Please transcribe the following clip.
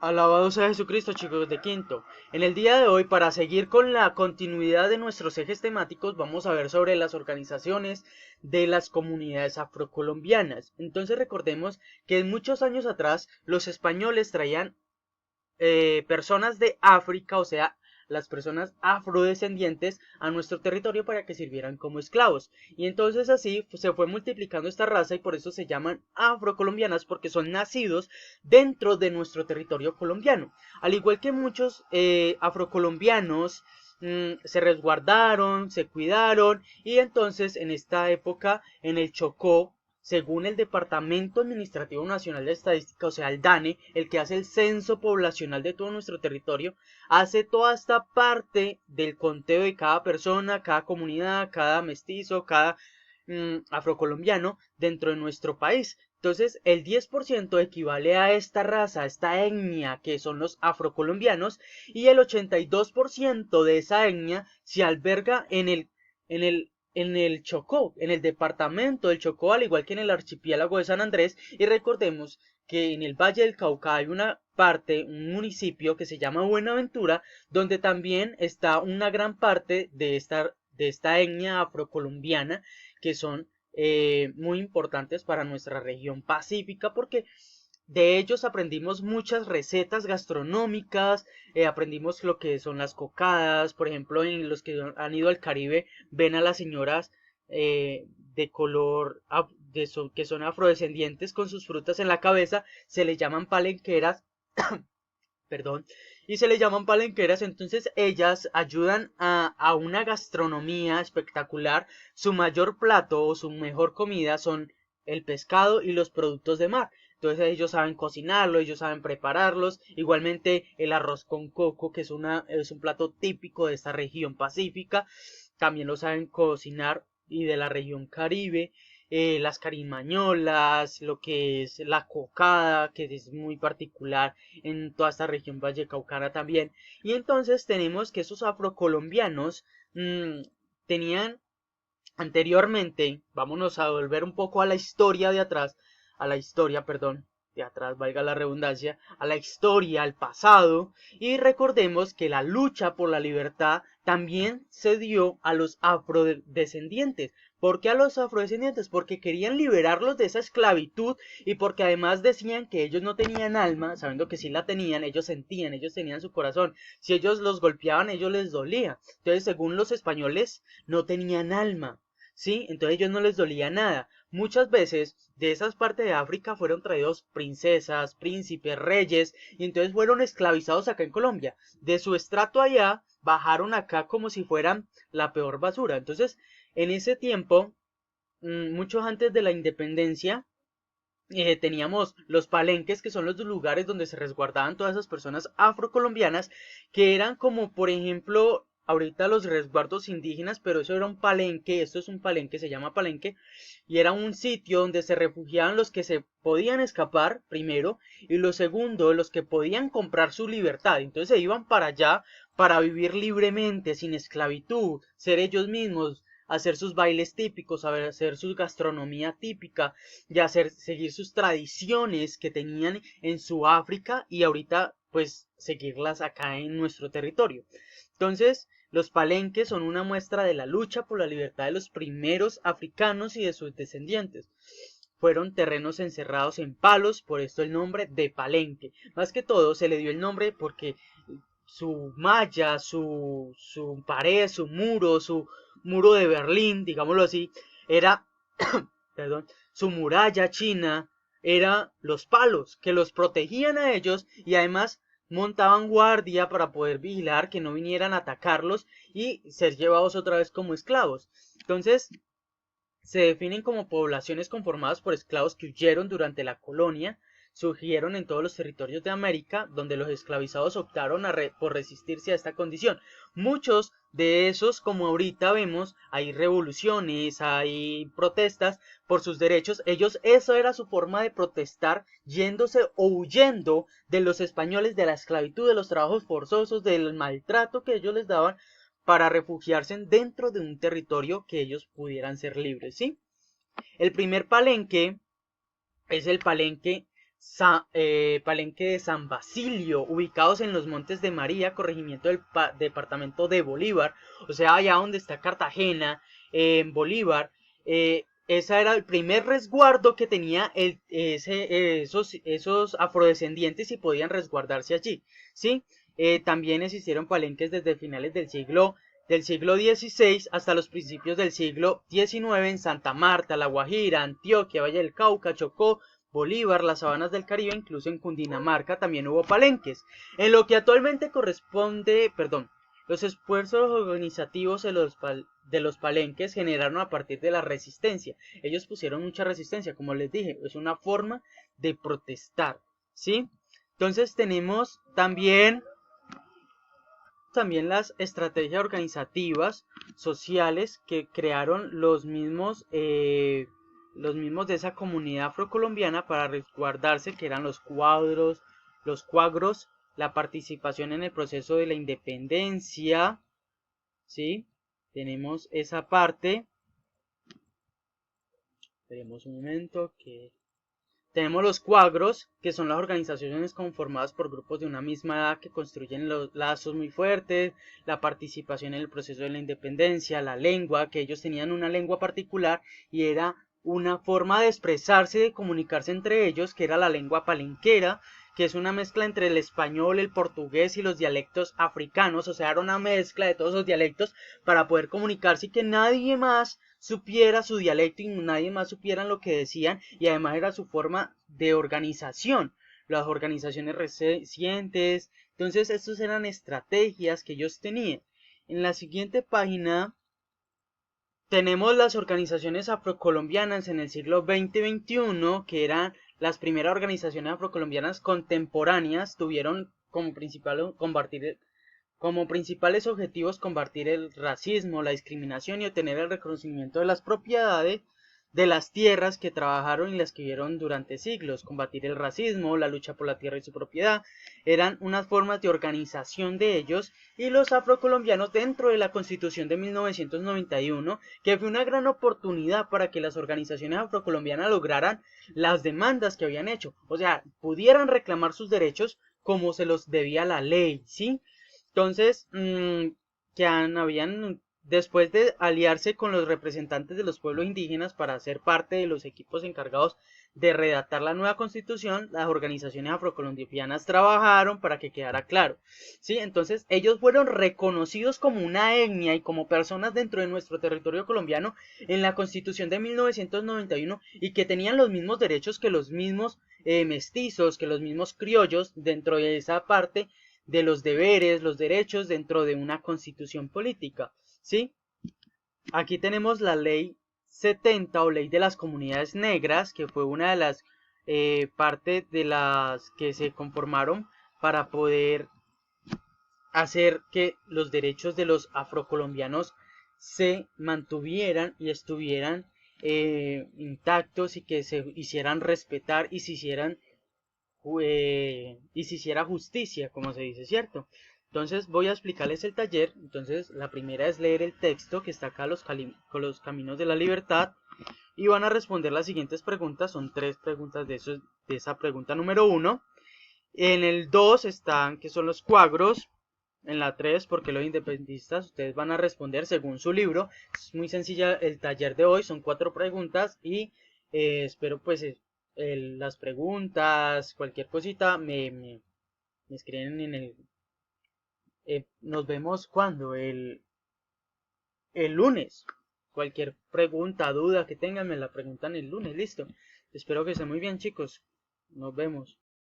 Alabado sea Jesucristo, chicos de Quinto. En el día de hoy, para seguir con la continuidad de nuestros ejes temáticos, vamos a ver sobre las organizaciones de las comunidades afrocolombianas. Entonces recordemos que en muchos años atrás los españoles traían personas de África, o sea, las personas afrodescendientes a nuestro territorio para que sirvieran como esclavos. Y entonces así se fue multiplicando esta raza y por eso se llaman afrocolombianas porque son nacidos dentro de nuestro territorio colombiano. Al igual que muchos afrocolombianos se resguardaron, se cuidaron y entonces en esta época en el Chocó, según el Departamento Administrativo Nacional de Estadística, o sea, el DANE, el que hace el censo poblacional de todo nuestro territorio, hace toda esta parte del conteo de cada persona, cada comunidad, cada mestizo, cada afrocolombiano dentro de nuestro país. Entonces, el 10% equivale a esta raza, a esta etnia que son los afrocolombianos, y el 82% de esa etnia se alberga en el Chocó, en el departamento del Chocó, al igual que en el archipiélago de San Andrés, y recordemos que en el Valle del Cauca hay una parte, un municipio que se llama Buenaventura, donde también está una gran parte de esta etnia afrocolombiana, que son muy importantes para nuestra región pacífica, porque de ellos aprendimos muchas recetas gastronómicas, aprendimos lo que son las cocadas, por ejemplo, en los que han ido al Caribe, ven a las señoras de color, que son afrodescendientes con sus frutas en la cabeza, se les llaman palenqueras, perdón, y se les llaman palenqueras, entonces ellas ayudan a una gastronomía espectacular. Su mayor plato o su mejor comida son el pescado y los productos de mar. Entonces ellos saben cocinarlo, ellos saben prepararlos. Igualmente el arroz con coco, que es un plato típico de esta región pacífica, también lo saben cocinar y de la región Caribe. Las carimañolas, lo que es la cocada, que es muy particular en toda esta región vallecaucana también. Y entonces tenemos que esos afrocolombianos tenían anteriormente, vámonos a volver un poco a la historia de atrás, a la historia, perdón, de atrás, valga la redundancia, a la historia, al pasado, y recordemos que la lucha por la libertad también se dio a los afrodescendientes. ¿Por qué a los afrodescendientes? Porque querían liberarlos de esa esclavitud y porque además decían que ellos no tenían alma, sabiendo que sí la tenían, ellos sentían, ellos tenían su corazón. Si ellos los golpeaban, ellos les dolía. Entonces, según los españoles, no tenían alma. ¿Sí? Entonces a ellos no les dolía nada. Muchas veces de esas partes de África fueron traídos princesas, príncipes, reyes, y entonces fueron esclavizados acá en Colombia. De su estrato allá, bajaron acá como si fueran la peor basura. Entonces, en ese tiempo, mucho antes de la independencia, teníamos los palenques, que son los lugares donde se resguardaban todas esas personas afrocolombianas, que eran como, por ejemplo, ahorita los resguardos indígenas, pero eso era un palenque, esto es un palenque, se llama palenque, y era un sitio donde se refugiaban los que se podían escapar, primero, y lo segundo, los que podían comprar su libertad. Entonces se iban para allá para vivir libremente, sin esclavitud, ser ellos mismos, hacer sus bailes típicos, hacer su gastronomía típica y seguir sus tradiciones que tenían en su África y ahorita pues seguirlas acá en nuestro territorio. Entonces, los palenques son una muestra de la lucha por la libertad de los primeros africanos y de sus descendientes. Fueron terrenos encerrados en palos, por esto el nombre de palenque. Más que todo se le dio el nombre porque su malla, su pared, su muro de Berlín, digámoslo así, era, perdón, su muralla china, era los palos que los protegían a ellos y además montaban guardia para poder vigilar que no vinieran a atacarlos y ser llevados otra vez como esclavos. Entonces, se definen como poblaciones conformadas por esclavos que huyeron durante la colonia, surgieron en todos los territorios de América, donde los esclavizados optaron por resistirse a esta condición. Muchos de esos, como ahorita vemos, hay revoluciones, hay protestas por sus derechos. Ellos, eso era su forma de protestar, yéndose o huyendo de los españoles, de la esclavitud, de los trabajos forzosos, del maltrato que ellos les daban, para refugiarse dentro de un territorio que ellos pudieran ser libres, ¿sí? El primer palenque es el palenque Palenque de San Basilio, ubicados en los Montes de María, corregimiento del departamento de Bolívar, o sea, allá donde está Cartagena, en Bolívar. Ese era el primer resguardo que tenía esos afrodescendientes y podían resguardarse allí, ¿sí? También existieron palenques desde finales del siglo XVI hasta los principios del siglo XIX en Santa Marta, La Guajira, Antioquia, Valle del Cauca, Chocó, Bolívar, las sabanas del Caribe, incluso en Cundinamarca también hubo palenques. En lo que actualmente corresponde, los esfuerzos organizativos de los palenques generaron a partir de la resistencia. Ellos pusieron mucha resistencia, como les dije, es una forma de protestar, ¿sí? Entonces tenemos también las estrategias organizativas sociales que crearon los mismos de esa comunidad afrocolombiana para resguardarse, que eran los cuagros, la participación en el proceso de la independencia, ¿sí? Tenemos esa parte. Esperemos un momento que... Tenemos los cuagros, que son las organizaciones conformadas por grupos de una misma edad que construyen los lazos muy fuertes, la participación en el proceso de la independencia, la lengua, que ellos tenían una lengua particular y era una forma de expresarse y de comunicarse entre ellos, que era la lengua palenquera, que es una mezcla entre el español, el portugués y los dialectos africanos, o sea, era una mezcla de todos los dialectos para poder comunicarse y que nadie más supiera su dialecto y nadie más supiera lo que decían, y además era su forma de organización, las organizaciones recientes. Entonces estas eran estrategias que ellos tenían. En la siguiente página tenemos las organizaciones afrocolombianas en el siglo XX y XXI, que eran las primeras organizaciones afrocolombianas contemporáneas. Tuvieron como principales objetivos combatir el racismo, la discriminación y obtener el reconocimiento de las propiedades de las tierras que trabajaron y las que vivieron durante siglos. Combatir el racismo, la lucha por la tierra y su propiedad, eran unas formas de organización de ellos, y los afrocolombianos dentro de la Constitución de 1991, que fue una gran oportunidad para que las organizaciones afrocolombianas lograran las demandas que habían hecho, o sea, pudieran reclamar sus derechos como se los debía la ley, ¿sí? Entonces, después de aliarse con los representantes de los pueblos indígenas para ser parte de los equipos encargados de redactar la nueva constitución, las organizaciones afrocolombianas trabajaron para que quedara claro, ¿sí? Entonces, ellos fueron reconocidos como una etnia y como personas dentro de nuestro territorio colombiano en la constitución de 1991, y que tenían los mismos derechos que los mismos mestizos, que los mismos criollos, dentro de esa parte de los deberes, los derechos dentro de una constitución política, ¿sí? Aquí tenemos la ley 70 o ley de las comunidades negras, que fue una de las partes de las que se conformaron para poder hacer que los derechos de los afrocolombianos se mantuvieran y estuvieran intactos, y que se hicieran respetar y se hiciera justicia, como se dice, ¿cierto? Entonces voy a explicarles el taller. Entonces la primera es leer el texto que está acá, con los caminos de la libertad, y van a responder las siguientes preguntas. Son 3 preguntas de esa pregunta número 1. En el 2 están que son los cuagros. En la 3, porque los independentistas, ustedes van a responder según su libro. Es muy sencilla el taller de hoy, son 4 preguntas, y espero pues las preguntas, cualquier cosita, me escriben en el... nos vemos cuando el lunes. Cualquier pregunta, duda que tengan, me la preguntan el lunes, listo. Espero que estén muy bien, chicos. Nos vemos.